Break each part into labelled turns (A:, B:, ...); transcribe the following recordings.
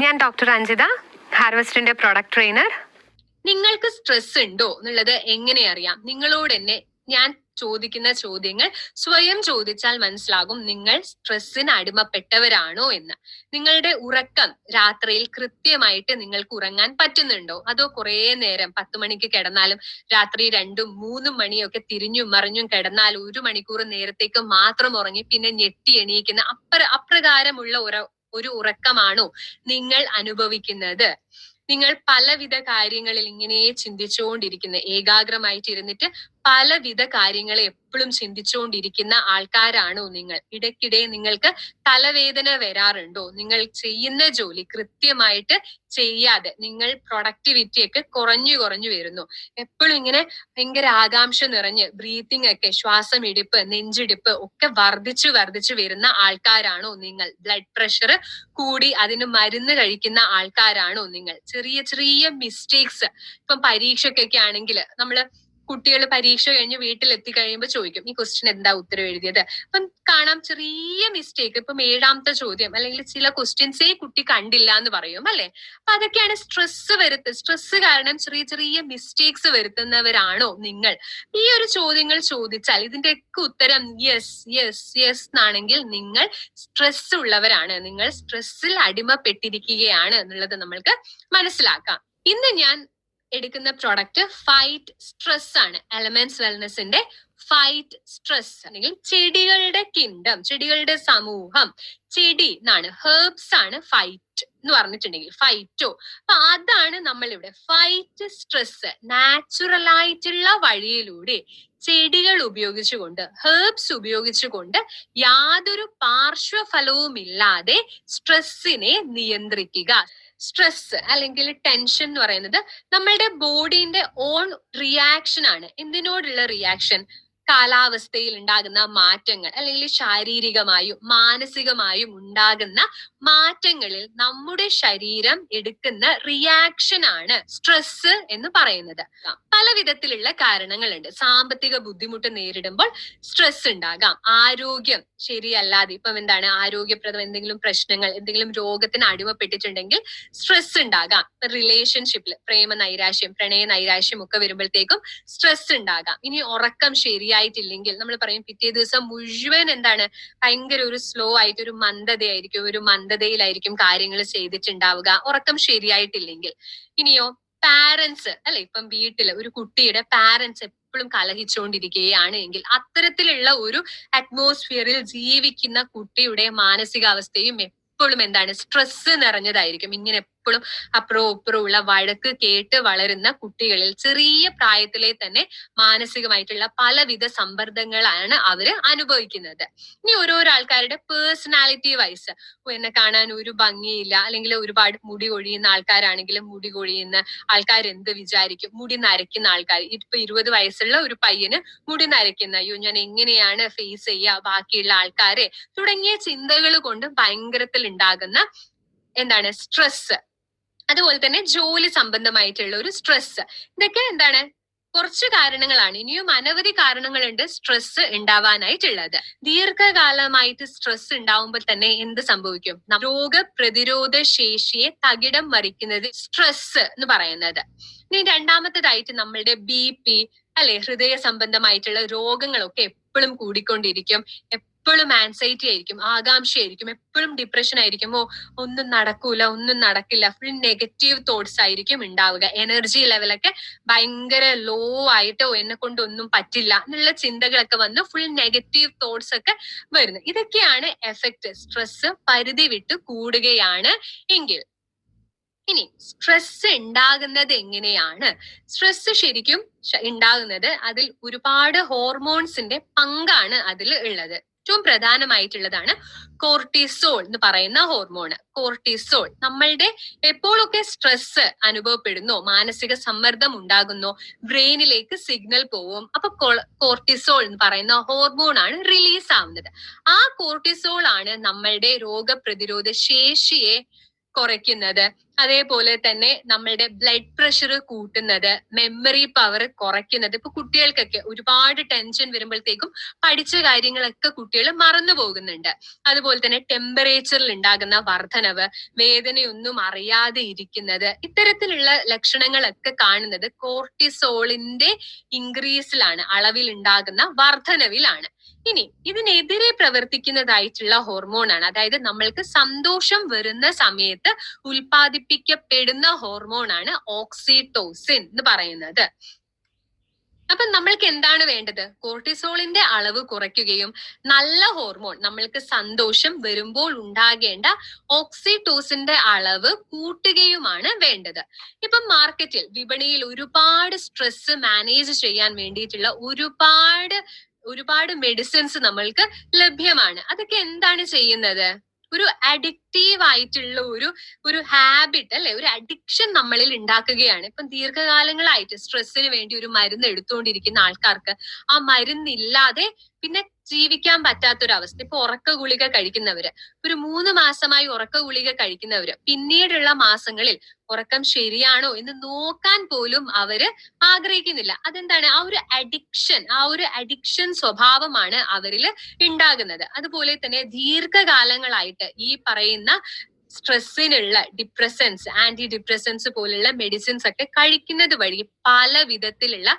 A: ഞാൻ doctor Anjitha, ഹാർവസ്റ്റിന്റെ product trainer.
B: നിങ്ങൾക്ക് stress ഉണ്ടോ എന്നുള്ളത് എങ്ങനെ അറിയാം? നിങ്ങളോട് തന്നെ ഞാൻ ചോദിക്കുന്ന ചോദ്യങ്ങൾ സ്വയം ചോദിച്ചാൽ മനസ്സിലാകും നിങ്ങൾ സ്ട്രെസ്സിന് അടിമപ്പെട്ടവരാണോ എന്ന്. നിങ്ങളുടെ ഉറക്കം രാത്രിയിൽ കൃത്യമായിട്ട് നിങ്ങൾക്ക് ഉറങ്ങാൻ പറ്റുന്നുണ്ടോ? അതോ കുറെ നേരം 10 മണിക്ക് കിടന്നാലും രാത്രി 2ഉം 3ഉം മണിയൊക്കെ തിരിഞ്ഞും മറിഞ്ഞും കിടന്നാൽ 1 മണിക്കൂർ നേരത്തേക്ക് മാത്രം ഉറങ്ങി പിന്നെ ഞെട്ടി എണീക്കുന്ന അപ്രകാരമുള്ള ഒരു ഉറക്കമാണോ നിങ്ങൾ അനുഭവിക്കുന്നത്? നിങ്ങൾ പലവിധ കാര്യങ്ങളിൽ ഇങ്ങനെ ചിന്തിച്ചുകൊണ്ടിരിക്കുന്ന, ഏകാഗ്രമായിട്ട് ഇരുന്നിട്ട് പലവിധ കാര്യങ്ങളെ എപ്പോഴും ചിന്തിച്ചുകൊണ്ടിരിക്കുന്ന ആൾക്കാരാണോ നിങ്ങൾ? ഇടയ്ക്കിടെ നിങ്ങൾക്ക് തലവേദന വരാറുണ്ടോ? നിങ്ങൾ ചെയ്യുന്ന ജോലി കൃത്യമായിട്ട് ചെയ്യാതെ നിങ്ങൾ പ്രൊഡക്ടിവിറ്റി ഒക്കെ കുറഞ്ഞു വരുന്നു. എപ്പോഴും ഇങ്ങനെ ഭയങ്കര ആകാംക്ഷ നിറഞ്ഞ് ബ്രീത്തിങ് ഒക്കെ, ശ്വാസം ഇടിപ്പ്, നെഞ്ചിടിപ്പ് ഒക്കെ വർദ്ധിച്ചു വരുന്ന ആൾക്കാരാണോ നിങ്ങൾ? ബ്ലഡ് പ്രഷർ കൂടി അതിന് മരുന്ന് കഴിക്കുന്ന ആൾക്കാരാണോ നിങ്ങൾ? ചെറിയ മിസ്റ്റേക്സ്, ഇപ്പം പരീക്ഷയ്ക്കൊക്കെ ആണെങ്കിൽ നമ്മള് കുട്ടികൾ പരീക്ഷ കഴിഞ്ഞ് വീട്ടിലെത്തി കഴിയുമ്പോൾ ചോദിക്കും, ഈ ക്വസ്റ്റ്യൻ എന്താ ഉത്തരം എഴുതിയത്? അപ്പം കാണാം ചെറിയ മിസ്റ്റേക്ക്. ഇപ്പം 7ാമത്തെ ചോദ്യം അല്ലെങ്കിൽ ചില ക്വസ്റ്റ്യൻസേ കുട്ടി കണ്ടില്ല എന്ന് പറയും അല്ലെ? അപ്പൊ അതൊക്കെയാണ് സ്ട്രെസ് കാരണം ചെറിയ മിസ്റ്റേക്സ് വരുത്തുന്നവരാണോ നിങ്ങൾ? ഈ ഒരു ചോദ്യങ്ങൾ ചോദിച്ചാൽ ഇതിന്റെയൊക്കെ ഉത്തരം യെസ് എന്നാണെങ്കിൽ നിങ്ങൾ സ്ട്രെസ് ഉള്ളവരാണ്, നിങ്ങൾ സ്ട്രെസ്സിൽ അടിമപ്പെട്ടിരിക്കുകയാണ് എന്നുള്ളത് നമ്മൾക്ക് മനസ്സിലാക്കാം. ഇന്ന് ഞാൻ എടുക്കുന്ന പ്രോഡക്റ്റ് ഫൈറ്റ് സ്ട്രെസ് ആണ്. എലമെന്റ്സ് വെൽനെസിന്റെ ഫൈറ്റ് സ്ട്രെസ് അല്ലെങ്കിൽ ചെടികളുടെ കിങ്ഡം, ചെടികളുടെ സമൂഹം, ചെടി എന്നാണ്, ഹെർബ്സ് ആണ് ഫൈറ്റ് എന്ന് പറഞ്ഞിട്ടുണ്ടെങ്കിൽ, ഫൈറ്റോ. അപ്പൊ അതാണ് നമ്മൾ ഇവിടെ ഫൈറ്റ് സ്ട്രെസ്. നാച്ചുറൽ ആയിട്ടുള്ള വഴിയിലൂടെ ചെടികൾ ഉപയോഗിച്ചുകൊണ്ട്, ഹെർബ്സ് ഉപയോഗിച്ചുകൊണ്ട് യാതൊരു പാർശ്വഫലവും ഇല്ലാതെ സ്ട്രെസ്സിനെ നിയന്ത്രിക്കുക. സ്ട്രെസ് അല്ലെങ്കിൽ ടെൻഷൻ എന്ന് പറയുന്നത് നമ്മളുടെ ബോഡിന്റെ ഓൺ റിയാക്ഷൻ ആണ്. എന്തിനോടുള്ള റിയാക്ഷൻ? കാലാവസ്ഥയിൽ ഉണ്ടാകുന്ന മാറ്റങ്ങൾ അല്ലെങ്കിൽ ശാരീരികമായും മാനസികമായും ഉണ്ടാകുന്ന മാറ്റങ്ങളിൽ നമ്മുടെ ശരീരം എടുക്കുന്ന റിയാക്ഷൻ ആണ് സ്ട്രെസ് എന്ന് പറയുന്നത്. പല വിധത്തിലുള്ള കാരണങ്ങളുണ്ട്. സാമ്പത്തിക ബുദ്ധിമുട്ട് നേരിടുമ്പോൾ സ്ട്രെസ് ഉണ്ടാകാം. ആരോഗ്യം ശരിയല്ലാതെ, ഇപ്പം എന്താണ്, ആരോഗ്യപ്രദം എന്തെങ്കിലും പ്രശ്നങ്ങൾ, എന്തെങ്കിലും രോഗത്തിന് അടിമപ്പെട്ടിട്ടുണ്ടെങ്കിൽ സ്ട്രെസ് ഉണ്ടാകാം. റിലേഷൻഷിപ്പിൽ പ്രേമ നൈരാശ്യം, പ്രണയ നൈരാശ്യം ഒക്കെ വരുമ്പോഴത്തേക്കും സ്ട്രെസ് ഉണ്ടാകാം. ഇനി ഉറക്കം ശരിയായിട്ടില്ലെങ്കിൽ നമ്മൾ പറയും പിറ്റേ ദിവസം മുഴുവൻ എന്താണ്, ഭയങ്കര ഒരു സ്ലോ ആയിട്ട് ഒരു മന്ദതയിലായിരിക്കും കാര്യങ്ങൾ ചെയ്തിട്ടുണ്ടാവുക, ഉറക്കം ശരിയായിട്ടില്ലെങ്കിൽ. ഇനിയോ പാരന്റ്സ് അല്ലെ, ഇപ്പം വീട്ടില് ഒരു കുട്ടിയുടെ പാരന്റ്സ് എപ്പോഴും കലഹിച്ചുകൊണ്ടിരിക്കുകയാണ് എങ്കിൽ അത്തരത്തിലുള്ള ഒരു അറ്റ്മോസ്ഫിയറിൽ ജീവിക്കുന്ന കുട്ടിയുടെ മാനസികാവസ്ഥയും എപ്പോഴും എന്താണ്, സ്ട്രെസ് നിറഞ്ഞതായിരിക്കും. ഇങ്ങനെ എപ്പോഴും അപ്പുറവും ഇപ്പുറമുള്ള വഴക്ക് കേട്ട് വളരുന്ന കുട്ടികളിൽ ചെറിയ പ്രായത്തിലെ തന്നെ മാനസികമായിട്ടുള്ള പലവിധ സമ്മർദ്ദങ്ങളാണ് അവര് അനുഭവിക്കുന്നത്. ഇനി ഓരോരോ ആൾക്കാരുടെ പേഴ്സണാലിറ്റി വൈസ്, എന്നെ കാണാൻ ഒരു ഭംഗിയില്ല, അല്ലെങ്കിൽ ഒരുപാട് മുടി കൊഴിയുന്ന ആൾക്കാരാണെങ്കിലും മുടി കൊഴിയുന്ന ആൾക്കാർ എന്ത് വിചാരിക്കും, മുടി നരയ്ക്കുന്ന ആൾക്കാർ, ഇപ്പൊ 20 വയസ്സുള്ള ഒരു പയ്യന് മുടി നരയ്ക്കുന്ന, അയ്യോ ഞാൻ എങ്ങനെയാണ് ഫേസ് ചെയ്യുക ബാക്കിയുള്ള ആൾക്കാരെ, തുടങ്ങിയ ചിന്തകൾ കൊണ്ട് ഭയങ്കരത്തിൽ ഉണ്ടാകുന്ന എന്താണ്, സ്ട്രെസ്. അതുപോലെ തന്നെ ജോലി സംബന്ധമായിട്ടുള്ള ഒരു സ്ട്രെസ്. ഇതൊക്കെ എന്താണ്, കുറച്ച് കാരണങ്ങളാണ്. ഇനിയും അനവധി കാരണങ്ങളുണ്ട് സ്ട്രെസ് ഉണ്ടാവാനായിട്ടുള്ളത്. ദീർഘകാലമായിട്ട് സ്ട്രെസ് ഉണ്ടാവുമ്പോൾ തന്നെ എന്ത് സംഭവിക്കും? രോഗപ്രതിരോധ ശേഷിയെ തകിടം മറിക്കുന്നത് സ്ട്രെസ് എന്ന് പറയുന്നത്. ഇനി രണ്ടാമത്തേതായിട്ട് നമ്മളുടെ BP അല്ലെ, ഹൃദയ സംബന്ധമായിട്ടുള്ള രോഗങ്ങളൊക്കെ എപ്പോഴും കൂടിക്കൊണ്ടിരിക്കും. എപ്പോഴും ആൻസൈറ്റി ആയിരിക്കും, ആകാംക്ഷയായിരിക്കും, എപ്പോഴും ഡിപ്രഷൻ ആയിരിക്കും. ഒന്നും നടക്കില്ല, ഫുൾ നെഗറ്റീവ് തോട്ട്സ് ആയിരിക്കും ഉണ്ടാവുക. എനർജി ലെവലൊക്കെ ഭയങ്കര ലോ ആയിട്ട് എന്നെ കൊണ്ട് ഒന്നും പറ്റില്ല എന്നുള്ള ചിന്തകളൊക്കെ വന്ന് ഫുൾ നെഗറ്റീവ് തോട്ട്സ് ഒക്കെ വരുന്നു. ഇതൊക്കെയാണ് എഫക്റ്റ്. സ്ട്രെസ് പരിധി വിട്ട് കൂടുകയാണ് എങ്കിൽ. ഇനി സ്ട്രെസ് ഉണ്ടാകുന്നത് എങ്ങനെയാണ്? സ്ട്രെസ് ശരിക്കും ഉണ്ടാകുന്നത്, അതിൽ ഒരുപാട് ഹോർമോൺസിന്റെ പങ്കാണ് അതിൽ ഉള്ളത്. ഏറ്റവും പ്രധാനമായിട്ടുള്ളതാണ് കോർട്ടിസോൾ എന്ന് പറയുന്ന ഹോർമോൺ. കോർട്ടിസോൾ നമ്മളുടെ എപ്പോഴൊക്കെ സ്ട്രെസ് അനുഭവപ്പെടുന്നോ, മാനസിക സമ്മർദ്ദം ഉണ്ടാകുന്നോ, ബ്രെയിനിലേക്ക് സിഗ്നൽ പോവും. അപ്പൊ കോർട്ടിസോൾ എന്ന് പറയുന്ന ഹോർമോൺ ആണ് റിലീസ് ആവുന്നത്. ആ കോർട്ടിസോൾ ആണ് നമ്മളുടെ രോഗപ്രതിരോധ ശേഷിയെ കുറയ്ക്കുന്നത്, അതേപോലെ തന്നെ നമ്മളുടെ ബ്ലഡ് പ്രഷർ കൂട്ടുന്നത്, മെമ്മറി പവർ കുറയ്ക്കുന്നത്. ഇപ്പൊ കുട്ടികൾക്കൊക്കെ ഒരുപാട് ടെൻഷൻ വരുമ്പോഴത്തേക്കും പഠിച്ച കാര്യങ്ങളൊക്കെ കുട്ടികൾ മറന്നു പോകുന്നുണ്ട്. അതുപോലെ തന്നെ ടെമ്പറേച്ചറിൽ ഉണ്ടാകുന്ന വർധനവ്, വേദനയൊന്നും അറിയാതെ ഇരിക്കുന്നത്, ഇത്തരത്തിലുള്ള ലക്ഷണങ്ങളൊക്കെ കാണുന്നത് കോർട്ടിസോളിന്റെ ഇൻക്രീസിലാണ്, അളവിൽ ഉണ്ടാകുന്ന വർധനവിലാണ്. ഇനി ഇതിനെതിരെ പ്രവർത്തിക്കുന്നതായിട്ടുള്ള ഹോർമോണാണ്, അതായത് നമ്മൾക്ക് സന്തോഷം വരുന്ന സമയത്ത് ഉൽപ്പാദിപ്പിക്കപ്പെടുന്ന ഹോർമോണാണ് ഓക്സിറ്റോസിൻ എന്ന് പറയുന്നത്. അപ്പൊ നമ്മൾക്ക് എന്താണ് വേണ്ടത്? കോർട്ടിസോളിന്റെ അളവ് കുറയ്ക്കുകയും നല്ല ഹോർമോൺ, നമ്മൾക്ക് സന്തോഷം വരുമ്പോൾ ഉണ്ടാകേണ്ട ഓക്സിറ്റോസിന്റെ അളവ് കൂട്ടുകയുമാണ് വേണ്ടത്. ഇപ്പം മാർക്കറ്റിൽ, വിപണിയിൽ ഒരുപാട് സ്ട്രെസ് മാനേജ് ചെയ്യാൻ വേണ്ടിയിട്ടുള്ള ഒരുപാട് മെഡിസിൻസ് നമ്മൾക്ക് ലഭ്യമാണ്. അതൊക്കെ എന്താണ് ചെയ്യുന്നത്? ഒരു അഡിക്റ്റീവ് ആയിട്ടുള്ള ഒരു ഹാബിറ്റ്, അല്ലെ, ഒരു അഡിക്ഷൻ നമ്മളിൽ ഉണ്ടാക്കുകയാണ്. ഇപ്പം ദീർഘകാലങ്ങളായിട്ട് സ്ട്രെസ്സിന് വേണ്ടി ഒരു മരുന്ന് എടുത്തുകൊണ്ടിരിക്കുന്ന ആൾക്കാർക്ക് ആ മരുന്നില്ലാതെ പിന്നെ ജീവിക്കാൻ പറ്റാത്തൊരവസ്ഥ. ഇപ്പൊ ഉറക്ക ഗുളിക കഴിക്കുന്നവര്, ഒരു 3 മാസമായി ഉറക്ക ഗുളിക കഴിക്കുന്നവര് പിന്നീടുള്ള മാസങ്ങളിൽ ഉറക്കം ശരിയാണോ എന്ന് നോക്കാൻ പോലും അവര് ആഗ്രഹിക്കുന്നില്ല. അതെന്താണ്? ആ ഒരു അഡിക്ഷൻ സ്വഭാവമാണ് അവരിൽ ഉണ്ടാകുന്നത്. അതുപോലെ തന്നെ ദീർഘകാലങ്ങളായിട്ട് ഈ പറയുന്ന സ്ട്രെസ്സിനുള്ള ഡിപ്രസൻസ്, ആന്റി ഡിപ്രസൻസ് പോലുള്ള മെഡിസിൻസ് ഒക്കെ കഴിക്കുന്നത് വഴി പല വിധത്തിലുള്ള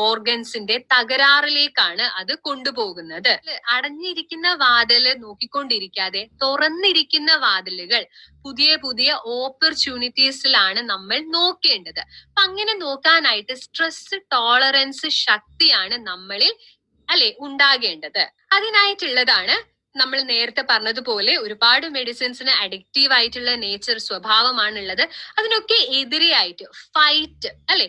B: ഓർഗൻസിന്റെ തകരാറിലേക്കാണ് അത് കൊണ്ടുപോകുന്നത്. അടഞ്ഞിരിക്കുന്ന വാതില് നോക്കിക്കൊണ്ടിരിക്കാതെ തുറന്നിരിക്കുന്ന വാതിലുകൾ, പുതിയ ഓപ്പർച്യൂണിറ്റീസിലാണ് നമ്മൾ നോക്കേണ്ടത്. അപ്പൊ അങ്ങനെ നോക്കാനായിട്ട് സ്ട്രെസ് ടോളറൻസ് ശക്തിയാണ് നമ്മളിൽ, അല്ലെ, ഉണ്ടാകേണ്ടത്. അതിനായിട്ടുള്ളതാണ് നമ്മൾ നേരത്തെ പറഞ്ഞതുപോലെ ഒരുപാട് മെഡിസിൻസിന് അഡിക്റ്റീവ് ആയിട്ടുള്ള നേച്ചർ സ്വഭാവമാണുള്ളത്. അതിനൊക്കെ എതിരെയായിട്ട് ഫൈറ്റ്, അല്ലെ,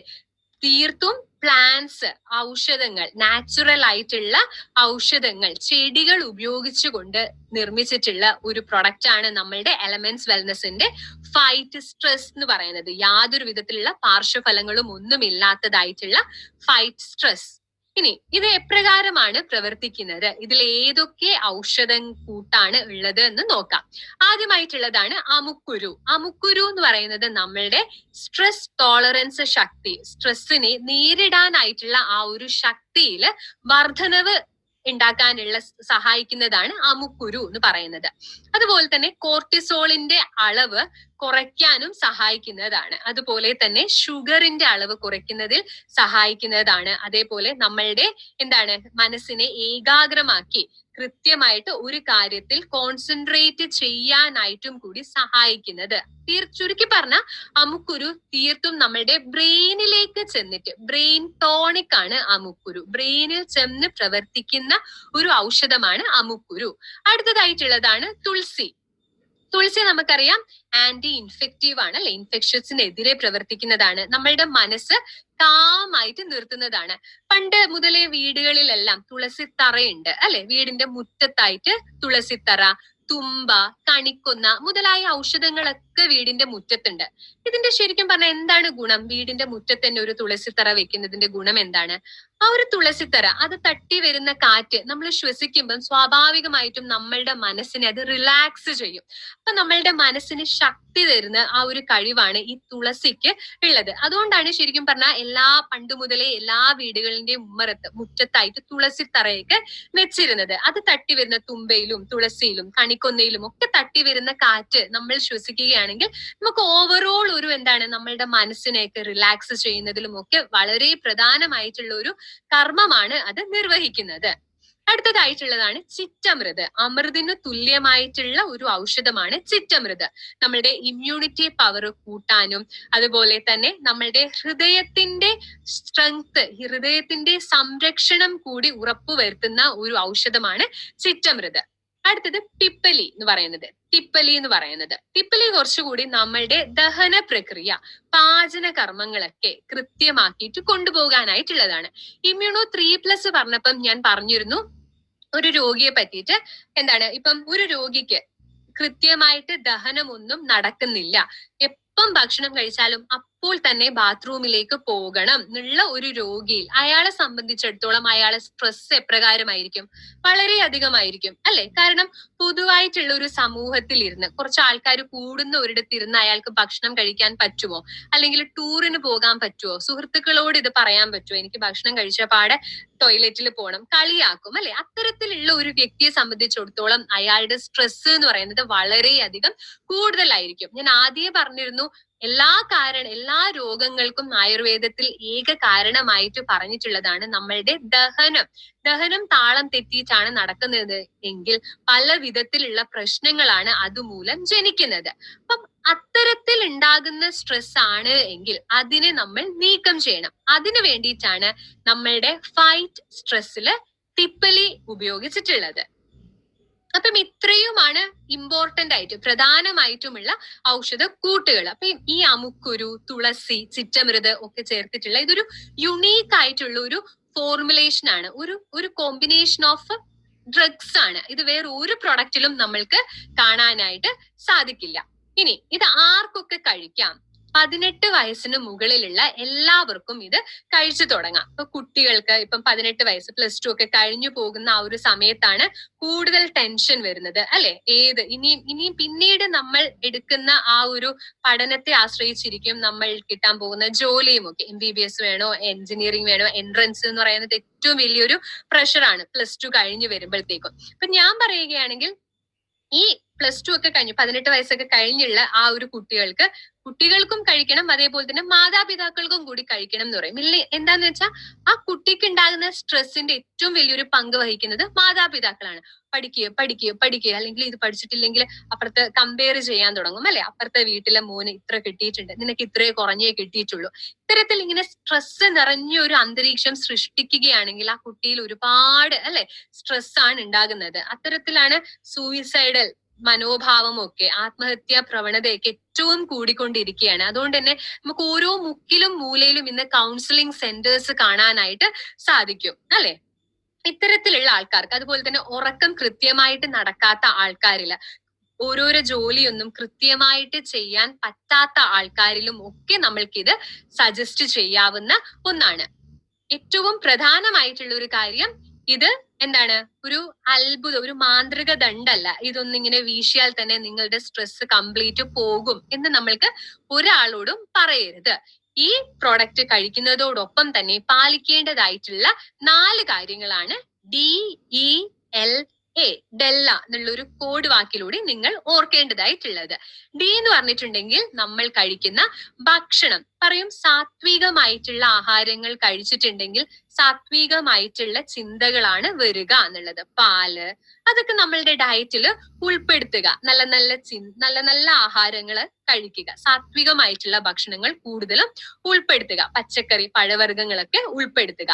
B: തീർത്തും പ്ലാന്റ്സ്, ഔഷധങ്ങൾ, നാച്ചുറൽ ആയിട്ടുള്ള ഔഷധങ്ങൾ, ചെടികൾ ഉപയോഗിച്ചുകൊണ്ട് നിർമ്മിച്ചിട്ടുള്ള ഒരു പ്രൊഡക്റ്റ് ആണ് നമ്മളുടെ എലമെന്റ്സ് വെൽനസിന്റെ ഫൈറ്റ് സ്ട്രെസ് എന്ന് പറയുന്നത്. യാതൊരു വിധത്തിലുള്ള പാർശ്വഫലങ്ങളും ഒന്നുമില്ലാത്തതായിട്ടുള്ള ഫൈറ്റ് സ്ട്രെസ്. ഇനി ഇത് എപ്രകാരമാണ് പ്രവർത്തിക്കുന്നത്, ഇതിൽ ഏതൊക്കെ ഔഷധം കൂട്ടാണ് ഉള്ളത് എന്ന് നോക്കാം. ആദ്യമായിട്ടുള്ളതാണ് അമുക്കുരു. അമുക്കുരു എന്ന് പറയുന്നത് നമ്മളുടെ സ്ട്രെസ് ടോളറൻസ് ശക്തി, സ്ട്രെസ്സിനെ നേരിടാനായിട്ടുള്ള ആ ഒരു ശക്തിയിൽ വർധനവ് ഉണ്ടാക്കാനുള്ള സഹായിക്കുന്നതാണ് അമുക്കുരു എന്ന് പറയുന്നത്. അതുപോലെ തന്നെ കോർട്ടിസോളിന്റെ അളവ് കുറയ്ക്കാനും സഹായിക്കുന്നതാണ്. അതുപോലെ തന്നെ ഷുഗറിന്റെ അളവ് കുറയ്ക്കുന്നതിൽ സഹായിക്കുന്നതാണ്. അതേപോലെ നമ്മളുടെ മനസ്സിനെ ഏകാഗ്രമാക്കി കൃത്യമായിട്ട് ഒരു കാര്യത്തിൽ കോൺസെൻട്രേറ്റ് ചെയ്യാനായിട്ടും കൂടി സഹായിക്കുന്നത്. ചുരുക്കി പറഞ്ഞ അമുക്കുരു തീർത്തും നമ്മളുടെ ബ്രെയിനിലേക്ക് ചെന്നിട്ട്, ബ്രെയിൻ ടോണിക് ആണ് അമുക്കുരു, ബ്രെയിനിൽ ചെന്ന് പ്രവർത്തിക്കുന്ന ഒരു ഔഷധമാണ് അമുക്കുരു. അടുത്തതായിട്ടുള്ളതാണ് തുളസി. തുളസി നമുക്കറിയാം ആന്റി ഇൻഫെക്റ്റീവ് ആണ്, അല്ലെ, ഇൻഫെക്ഷൻസിനെതിരെ പ്രവർത്തിക്കുന്നതാണ്, നമ്മളുടെ മനസ്സ് കാമായിട്ട് നിർത്തുന്നതാണ്. പണ്ട് മുതലേ വീടുകളിലെല്ലാം തുളസിത്തറയുണ്ട്, അല്ലെ, വീടിന്റെ മുറ്റത്തായിട്ട് തുളസിത്തറ, തുമ്പ, കണിക്കൊന്ന മുതലായ ഔഷധങ്ങളൊക്കെ വീടിന്റെ മുറ്റത്തുണ്ട്. ഇതിന്റെ ശരിക്കും പറഞ്ഞാൽ എന്താണ് ഗുണം? വീടിന്റെ മുറ്റത്ത് തന്നെ ഒരു തുളസിത്തറ വെക്കുന്നതിന്റെ ഗുണം എന്താണ്? ആ ഒരു തുളസിത്തറ, അത് തട്ടി വരുന്ന കാറ്റ് നമ്മൾ ശ്വസിക്കുമ്പോൾ സ്വാഭാവികമായിട്ടും നമ്മളുടെ മനസ്സിനെ അത് റിലാക്സ് ചെയ്യും. അപ്പൊ നമ്മളുടെ മനസ്സിന് ശക്തി തരുന്ന ആ ഒരു കഴിവാണ് ഈ തുളസിക്ക് ഉള്ളത്. അതുകൊണ്ടാണ് ശരിക്കും പറഞ്ഞാൽ പണ്ട് മുതലേ എല്ലാ വീടുകളിന്റെയും മുറ്റത്തായിട്ട് തുളസിത്തറയൊക്കെ വെച്ചിരുന്നത്. അത് തട്ടി വരുന്ന തുമ്പയിലും തുളസിയിലും കണിക്കൊന്നയിലും ഒക്കെ തട്ടി വരുന്ന കാറ്റ് നമ്മൾ ശ്വസിക്കുകയാണെങ്കിൽ നമുക്ക് ഓവറോൾ ഒരു നമ്മളുടെ മനസ്സിനെയൊക്കെ റിലാക്സ് ചെയ്യുന്നതിലും ഒക്കെ വളരെ പ്രധാനമായിട്ടുള്ള ഒരു കർമ്മമാണ് അത് നിർവഹിക്കുന്നത്. അടുത്തതായിട്ടുള്ളതാണ് ചിറ്റമൃത്. അമൃതിന് തുല്യമായിട്ടുള്ള ഒരു ഔഷധമാണ് ചിറ്റമൃത്. നമ്മളുടെ ഇമ്മ്യൂണിറ്റി പവർ കൂട്ടാനും അതുപോലെ തന്നെ നമ്മളുടെ ഹൃദയത്തിന്റെ സ്ട്രെങ്ത്, ഹൃദയത്തിന്റെ സംരക്ഷണം കൂടി ഉറപ്പുവരുത്തുന്ന ഒരു ഔഷധമാണ് ചിറ്റമൃത്. അടുത്തത് പിപ്പലി എന്ന് പറയുന്നത്. പിപ്പലി കുറച്ചുകൂടി നമ്മളുടെ ദഹന പ്രക്രിയ, പാചന കർമ്മങ്ങളൊക്കെ കൃത്യമാക്കിയിട്ട് കൊണ്ടുപോകാനായിട്ടുള്ളതാണ്. ഇമ്മ്യൂണോ 3+ പറഞ്ഞപ്പം ഞാൻ പറഞ്ഞിരുന്നു ഒരു രോഗിയെ പറ്റിയിട്ട്. ഇപ്പം ഒരു രോഗിക്ക് കൃത്യമായിട്ട് ദഹനമൊന്നും നടക്കുന്നില്ല, എപ്പം ഭക്ഷണം കഴിച്ചാലും അപ്പോൾ തന്നെ ബാത്റൂമിലേക്ക് പോകണം എന്നുള്ള ഒരു രോഗിയിൽ അയാളെ സംബന്ധിച്ചിടത്തോളം അയാളെ സ്ട്രെസ് എപ്രകാരമായിരിക്കും? വളരെയധികമായിരിക്കും അല്ലെ? കാരണം പൊതുവായിട്ടുള്ള ഒരു സമൂഹത്തിൽ ഇരുന്ന് കുറച്ച് ആൾക്കാർ കൂടുന്ന ഒരിടത്തിരുന്ന് അയാൾക്ക് ഭക്ഷണം കഴിക്കാൻ പറ്റുമോ? അല്ലെങ്കിൽ ടൂറിന് പോകാൻ പറ്റുമോ? സുഹൃത്തുക്കളോട് ഇത് പറയാൻ പറ്റുമോ? എനിക്ക് ഭക്ഷണം കഴിച്ച പാടെ ടോയ്ലറ്റിൽ പോകണം, കളിയാക്കും അല്ലെ? അത്തരത്തിലുള്ള ഒരു വ്യക്തിയെ സംബന്ധിച്ചിടത്തോളം അയാളുടെ സ്ട്രെസ് എന്ന് പറയുന്നത് വളരെയധികം കൂടുതലായിരിക്കും. ഞാൻ ആദ്യമേ പറഞ്ഞിരുന്നു, എല്ലാ രോഗങ്ങൾക്കും ആയുർവേദത്തിൽ ഏക കാരണമായിട്ട് പറഞ്ഞിട്ടുള്ളതാണ് നമ്മളുടെ ദഹനം താളം തെറ്റിയിട്ടാണ് നടക്കുന്നത് എങ്കിൽ പല വിധത്തിലുള്ള പ്രശ്നങ്ങളാണ് അതുമൂലം ജനിക്കുന്നത്. അപ്പം അത്തരത്തിൽ ഉണ്ടാകുന്ന സ്ട്രെസ് ആണ് എങ്കിൽ അതിനെ നമ്മൾ നീക്കം ചെയ്യണം. അതിനു വേണ്ടിയിട്ടാണ് നമ്മളുടെ ഫൈറ്റ് സ്ട്രെസ്സില് തിപ്പലി ഉപയോഗിച്ചിട്ടുള്ളത്. അപ്പം ഇത്രയുമാണ് ഇമ്പോർട്ടന്റ് ആയിട്ട് പ്രധാനമായിട്ടുമുള്ള ഔഷധ കൂട്ടുകൾ. അപ്പൊ ഈ അമുക്കുരു, തുളസി, ചിറ്റമൃത് ഒക്കെ ചേർത്തിട്ടുള്ള ഇതൊരു യുണീക്ക് ആയിട്ടുള്ള ഒരു ഫോർമുലേഷൻ ആണ്, ഒരു കോമ്പിനേഷൻ ഓഫ് ഡ്രഗ്സ് ആണ്. ഇത് വേറെ ഒരു പ്രൊഡക്റ്റിലും നമ്മൾക്ക് കാണാനായിട്ട് സാധിക്കില്ല. ഇനി ഇത് ആർക്കൊക്കെ കഴിക്കാം? 18 വയസ്സിന് മുകളിലുള്ള എല്ലാവർക്കും ഇത് കഴിച്ചു തുടങ്ങാം. ഇപ്പൊ കുട്ടികൾക്ക് ഇപ്പം 18 വയസ്സ് +2 ഒക്കെ കഴിഞ്ഞു പോകുന്ന ആ ഒരു സമയത്താണ് കൂടുതൽ ടെൻഷൻ വരുന്നത് അല്ലെ? ഇനിയും പിന്നീട് നമ്മൾ എടുക്കുന്ന ആ ഒരു പഠനത്തെ ആശ്രയിച്ചിരിക്കും നമ്മൾ കിട്ടാൻ പോകുന്ന ജോലിയും ഒക്കെ. MBBS വേണോ, എഞ്ചിനീയറിംഗ് വേണോ, എൻട്രൻസ് എന്ന് പറയുന്നത് ഏറ്റവും വലിയൊരു പ്രഷറാണ് +2 കഴിഞ്ഞു വരുമ്പോഴത്തേക്കും. അപ്പൊ ഞാൻ പറയുകയാണെങ്കിൽ ഈ +2 ഒക്കെ കഴിഞ്ഞു 18 വയസ്സൊക്കെ കഴിഞ്ഞുള്ള ആ ഒരു കുട്ടികൾക്കും കഴിക്കണം, അതേപോലെ തന്നെ മാതാപിതാക്കൾക്കും കൂടി കഴിക്കണം എന്ന് പറയും. ഇല്ല, എന്താന്ന് വെച്ചാൽ ആ കുട്ടിക്ക് ഉണ്ടാകുന്ന സ്ട്രെസ്സിന്റെ ഏറ്റവും വലിയൊരു പങ്ക് വഹിക്കുന്നത് മാതാപിതാക്കളാണ്. പഠിക്കുക അല്ലെങ്കിൽ ഇത് പഠിച്ചിട്ടില്ലെങ്കിൽ അപ്പുറത്ത് കമ്പയർ ചെയ്യാൻ തുടങ്ങും അല്ലെ? അപ്പുറത്തെ വീട്ടിലെ മോന് ഇത്ര കിട്ടിയിട്ടുണ്ട്, നിനക്ക് ഇത്രേ കുറഞ്ഞേ കിട്ടിയിട്ടുള്ളൂ. ഇത്തരത്തിൽ ഇങ്ങനെ സ്ട്രെസ് നിറഞ്ഞ ഒരു അന്തരീക്ഷം സൃഷ്ടിക്കുകയാണെങ്കിൽ ആ കുട്ടിയിൽ ഒരുപാട് സ്ട്രെസ് ആണ് ഉണ്ടാകുന്നത്. അത്തരത്തിലാണ് സൂയിസൈഡൽ മനോഭാവമൊക്കെ, ആത്മഹത്യാ പ്രവണതയൊക്കെ ഏറ്റവും കൂടിക്കൊണ്ടിരിക്കുകയാണ്. അതുകൊണ്ട് തന്നെ നമുക്ക് ഓരോ മുക്കിലും മൂലയിലും ഇന്ന് കൗൺസിലിംഗ് സെന്റേഴ്സ് കാണാനായിട്ട് സാധിക്കും അല്ലെ? ഇത്തരത്തിലുള്ള ആൾക്കാർക്ക്, അതുപോലെ തന്നെ ഉറക്കം കൃത്യമായിട്ട് നടക്കാത്ത ആൾക്കാരില്, ഓരോരോ ജോലിയൊന്നും കൃത്യമായിട്ട് ചെയ്യാൻ പറ്റാത്ത ആൾക്കാരിലും ഒക്കെ നമ്മൾക്കിത് സജസ്റ്റ് ചെയ്യാവുന്ന ഒന്നാണ്. ഏറ്റവും പ്രധാനമായിട്ടുള്ള ഒരു കാര്യം, ഇത് എന്താണ്, ഒരു മാന്ത്രിക ദണ്ഡല്ല. ഇതൊന്നിങ്ങനെ വീശിയാൽ തന്നെ നിങ്ങളുടെ സ്ട്രെസ് കംപ്ലീറ്റ് പോകും എന്ന് നമ്മൾക്ക് ഒരാളോടും പറയരുത്. ഈ പ്രോഡക്റ്റ് കഴിക്കുന്നതോടൊപ്പം തന്നെ പാലിക്കേണ്ടതായിട്ടുള്ള 4 കാര്യങ്ങളാണ് DELA, ഡെല്ല എന്നുള്ളൊരു കോഡ് വാക്കിലൂടെ നിങ്ങൾ ഓർക്കേണ്ടതായിട്ടുള്ളത്. ഡി എന്ന് പറഞ്ഞിട്ടുണ്ടെങ്കിൽ നമ്മൾ കഴിക്കുന്ന ഭക്ഷണം പറയും. സാത്വികമായിട്ടുള്ള ആഹാരങ്ങൾ കഴിച്ചിട്ടുണ്ടെങ്കിൽ സാത്വികമായിട്ടുള്ള ചിന്തകളാണ് വരിക എന്നുള്ളത്. പാല് അതൊക്കെ നമ്മളുടെ ഡയറ്റില് ഉൾപ്പെടുത്തുക. നല്ല നല്ല ആഹാരങ്ങൾ കഴിക്കുക. സാത്വികമായിട്ടുള്ള ഭക്ഷണങ്ങൾ കൂടുതലും ഉൾപ്പെടുത്തുക. പച്ചക്കറി, പഴവർഗ്ഗങ്ങളൊക്കെ ഉൾപ്പെടുത്തുക.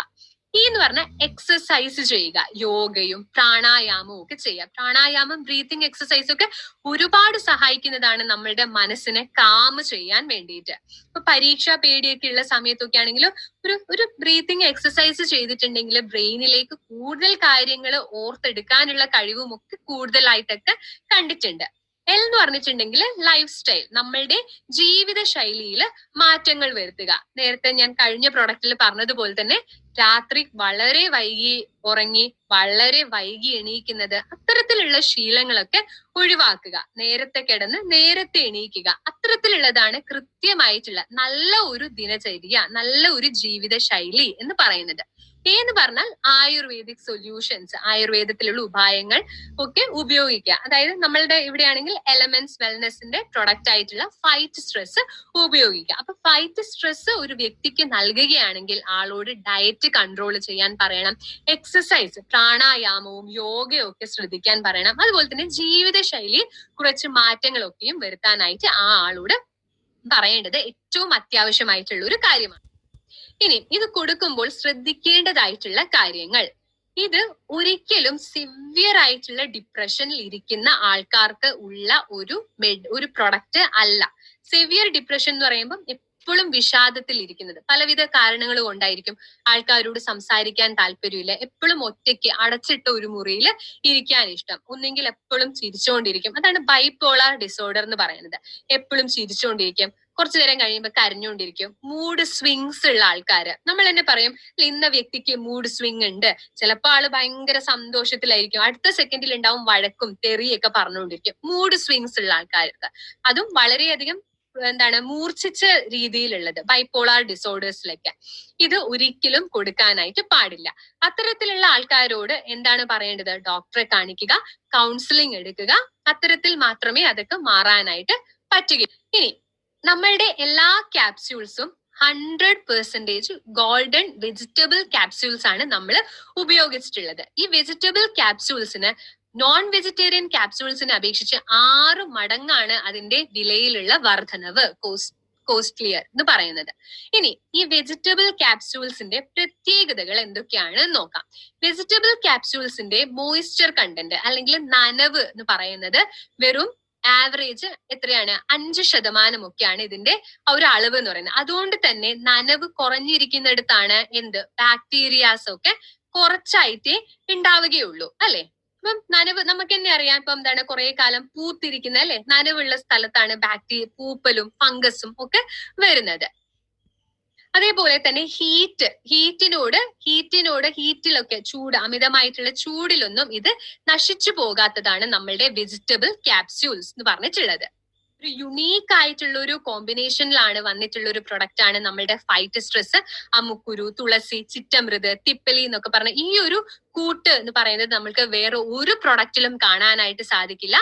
B: എന്ന് പറഞ്ഞാൽ എക്സസൈസ് ചെയ്യുക. യോഗയും പ്രാണായാമവും ഒക്കെ ചെയ്യുക. പ്രാണായാമം, ബ്രീത്തിങ് എക്സസൈസ് ഒക്കെ ഒരുപാട് സഹായിക്കുന്നതാണ് നമ്മളുടെ മനസ്സിനെ കാം ചെയ്യാൻ വേണ്ടിയിട്ട്. ഇപ്പൊ പരീക്ഷാ പേടിയൊക്കെ ഉള്ള സമയത്തൊക്കെ ആണെങ്കിലും ഒരു ബ്രീത്തിങ് എക്സസൈസ് ചെയ്തിട്ടുണ്ടെങ്കിൽ ബ്രെയിനിലേക്ക് കൂടുതൽ കാര്യങ്ങൾ ഓർത്തെടുക്കാനുള്ള കഴിവും ഒക്കെ കൂടുതലായിട്ടൊക്കെ കണ്ടിട്ടുണ്ട്. എൽ എന്ന് പറഞ്ഞിട്ടുണ്ടെങ്കിൽ ലൈഫ് സ്റ്റൈൽ, നമ്മളുടെ ജീവിത ശൈലിയിൽ മാറ്റങ്ങൾ വരുത്തുക. നേരത്തെ ഞാൻ കഴിഞ്ഞ പ്രൊഡക്റ്റിൽ പറഞ്ഞതുപോലെ തന്നെ രാത്രി വളരെ വൈകി ഉറങ്ങി വളരെ വൈകി എണീക്കുന്നത്, അത്തരത്തിലുള്ള ശീലങ്ങളൊക്കെ ഒഴിവാക്കുക. നേരത്തെ കിടന്ന് നേരത്തെ എണീക്കുക. അത്തരത്തിലുള്ളതാണ് കൃത്യമായിട്ടുള്ള നല്ല ഒരു ദിനചര്യ, നല്ല ഒരു ജീവിത ശൈലി എന്ന് പറയുന്നത്. എന്ന് പറഞ്ഞാൽ ആയുർവേദിക് സൊല്യൂഷൻസ്, ആയുർവേദത്തിലുള്ള ഉപായങ്ങൾ ഒക്കെ ഉപയോഗിക്കുക. അതായത് നമ്മളുടെ ഇവിടെയാണെങ്കിൽ എലമെന്റ്സ് വെൽനെസിന്റെ പ്രൊഡക്റ്റ് ആയിട്ടുള്ള ഫൈറ്റ് സ്ട്രെസ് ഉപയോഗിക്കുക. അപ്പൊ ഫൈറ്റ് സ്ട്രെസ് ഒരു വ്യക്തിക്ക് നൽകുകയാണെങ്കിൽ ആളോട് ഡയറ്റ് കൺട്രോൾ ചെയ്യാൻ പറയണം. എക്സസൈസ്, പ്രാണായാമവും യോഗയും ഒക്കെ ശ്രദ്ധിക്കാൻ പറയണം. അതുപോലെ തന്നെ ജീവിതശൈലി കുറച്ച് മാറ്റങ്ങളൊക്കെയും വരുത്താനായിട്ട് ആ ആളോട് പറയേണ്ടത് ഏറ്റവും അത്യാവശ്യമായിട്ടുള്ള ഒരു കാര്യമാണ്. ഇനി ഇത് കൊടുക്കുമ്പോൾ ശ്രദ്ധിക്കേണ്ടതായിട്ടുള്ള കാര്യങ്ങൾ, ഇത് ഒരിക്കലും സിവിയർ ആയിട്ടുള്ള ഡിപ്രഷനിൽ ഇരിക്കുന്ന ആൾക്കാർക്ക് ഉള്ള ഒരു പ്രൊഡക്റ്റ് അല്ല. സിവിയർ ഡിപ്രഷൻ എന്ന് പറയുമ്പോൾ എപ്പോഴും വിഷാദത്തിൽ ഇരിക്കുന്നത് പലവിധ കാരണങ്ങൾ കൊണ്ടായിരിക്കും. ആൾക്കാരോട് സംസാരിക്കാൻ താല്പര്യമില്ല, എപ്പോഴും ഒറ്റയ്ക്ക് അടച്ചിട്ട ഒരു മുറിയിൽ ഇരിക്കാൻ ഇഷ്ടം, ഒന്നെങ്കിൽ എപ്പോഴും ചിരിച്ചുകൊണ്ടിരിക്കും. അതാണ് ബൈപോളാർ ഡിസോർഡർ എന്ന് പറയുന്നത്. എപ്പോഴും ചിരിച്ചുകൊണ്ടിരിക്കും, കുറച്ചു നേരം കഴിയുമ്പോൾ കരഞ്ഞുകൊണ്ടിരിക്കും. മൂഡ് സ്വിങ്സ് ഉള്ള ആൾക്കാര് നമ്മൾ തന്നെ പറയും ഇന്ന വ്യക്തിക്ക് മൂഡ് സ്വിങ് ഉണ്ട്. ചിലപ്പോൾ ആള് ഭയങ്കര സന്തോഷത്തിലായിരിക്കും, അടുത്ത സെക്കൻഡിൽ ഉണ്ടാവും വഴക്കും തെറിയൊക്കെ പറഞ്ഞുകൊണ്ടിരിക്കും. മൂഡ് സ്വിങ്സ് ഉള്ള ആൾക്കാർക്ക് അതും വളരെയധികം മൂർച്ഛിച്ച രീതിയിലുള്ളത് ബൈപോളാർ ഡിസോർഡേഴ്സിലൊക്കെ ഇത് ഒരിക്കലും കൊടുക്കാനായിട്ട് പാടില്ല. അത്തരത്തിലുള്ള ആൾക്കാരോട് എന്താണ് പറയേണ്ടത്? ഡോക്ടറെ കാണിക്കുക, കൗൺസിലിംഗ് എടുക്കുക. അത്തരത്തിൽ മാത്രമേ അതൊക്കെ മാറാനായിട്ട് പറ്റുകയുള്ളൂ. ഇനി നമ്മളുടെ എല്ലാ ക്യാപ്സ്യൂൾസും 100% ഗോൾഡൻ വെജിറ്റബിൾ ക്യാപ്സ്യൂൾസ് ആണ് നമ്മൾ ഉപയോഗിച്ചിട്ടുള്ളത്. ഈ വെജിറ്റബിൾ ക്യാപ്സ്യൂൾസിന് നോൺ വെജിറ്റേറിയൻ ക്യാപ്സ്യൂൾസിനെ അപേക്ഷിച്ച് 6 മടങ്ങാണ് അതിന്റെ വിലയിലുള്ള വർധനവ്, കോസ്റ്റ്ലിയർ എന്ന് പറയുന്നത്. ഇനി ഈ വെജിറ്റബിൾ ക്യാപ്സ്യൂൾസിന്റെ പ്രത്യേകതകൾ എന്തൊക്കെയാണ് നോക്കാം. വെജിറ്റബിൾ ക്യാപ്സ്യൂൾസിന്റെ മോയിസ്ചർ കണ്ടന്റ് അല്ലെങ്കിൽ നനവ് എന്ന് പറയുന്നത് വെറും ആവറേജ് എത്രയാണ്? 5% ഒക്കെയാണ് ഇതിന്റെ ഒരു അളവ് എന്ന് പറയുന്നത്. അതുകൊണ്ട് തന്നെ നനവ് കുറഞ്ഞിരിക്കുന്നിടത്താണ് ബാക്ടീരിയാസ് ഒക്കെ കുറച്ചായിട്ടേ ഉണ്ടാവുകയുള്ളൂ അല്ലെ. ഇപ്പം നനവ് നമുക്ക് തന്നെ അറിയാം. ഇപ്പം കുറെ കാലം പൂത്തിരിക്കുന്ന അല്ലെ, നനവുള്ള സ്ഥലത്താണ് പൂപ്പലും ഫംഗസും ഒക്കെ വരുന്നത്. അതേപോലെ തന്നെ ഹീറ്റിലൊക്കെ അമിതമായിട്ടുള്ള ചൂടിലൊന്നും ഇത് നശിച്ചു പോകാത്തതാണ് നമ്മളുടെ വെജിറ്റബിൾ ക്യാപ്സ്യൂൾസ് എന്ന് പറഞ്ഞിട്ടുള്ളത്. ഒരു യുണീക്ക് ആയിട്ടുള്ള ഒരു കോമ്പിനേഷനിലാണ് വന്നിട്ടുള്ള ഒരു പ്രൊഡക്റ്റ് ആണ് നമ്മളുടെ ഫൈറ്റ് സ്ട്രെസ്. അമുക്കുരു, തുളസി, ചിറ്റമൃത്, തിപ്പലി എന്നൊക്കെ പറഞ്ഞ ഈ ഒരു കൂട്ട് എന്ന് പറയുന്നത് നമ്മൾക്ക് വേറെ ഒരു പ്രൊഡക്റ്റിലും കാണാനായിട്ട് സാധിക്കില്ല.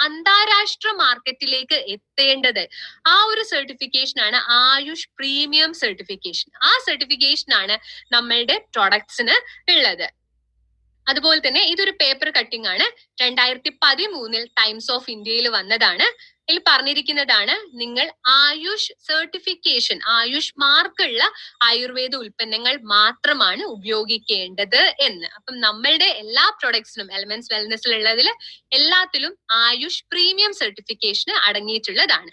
B: അന്താരാഷ്ട്ര മാർക്കറ്റിലേക്ക് എത്തേണ്ടത് ആ ഒരു സർട്ടിഫിക്കേഷൻ ആണ് ആയുഷ് പ്രീമിയം സർട്ടിഫിക്കേഷൻ. ആ സർട്ടിഫിക്കേഷൻ ആണ് നമ്മളുടെ പ്രൊഡക്ട്സിന് ഉള്ളത്. അതുപോലെ തന്നെ ഇതൊരു പേപ്പർ കട്ടിംഗ് ആണ്. 2013 ടൈംസ് ഓഫ് ഇന്ത്യയിൽ വന്നതാണ്. ഇതിൽ പറഞ്ഞിരിക്കുന്നതാണ് നിങ്ങൾ ആയുഷ് സർട്ടിഫിക്കേഷൻ, ആയുഷ് മാർക്കുള്ള ആയുർവേദ ഉൽപ്പന്നങ്ങൾ മാത്രമാണ് ഉപയോഗിക്കേണ്ടത് എന്ന്. അപ്പം നമ്മളുടെ എല്ലാ പ്രൊഡക്ട്സിനും എലമെന്റ്സ് വെൽനെസ്സിലുള്ളതിൽ എല്ലാത്തിലും ആയുഷ് പ്രീമിയം സർട്ടിഫിക്കേഷൻ അടങ്ങിയിട്ടുള്ളതാണ്.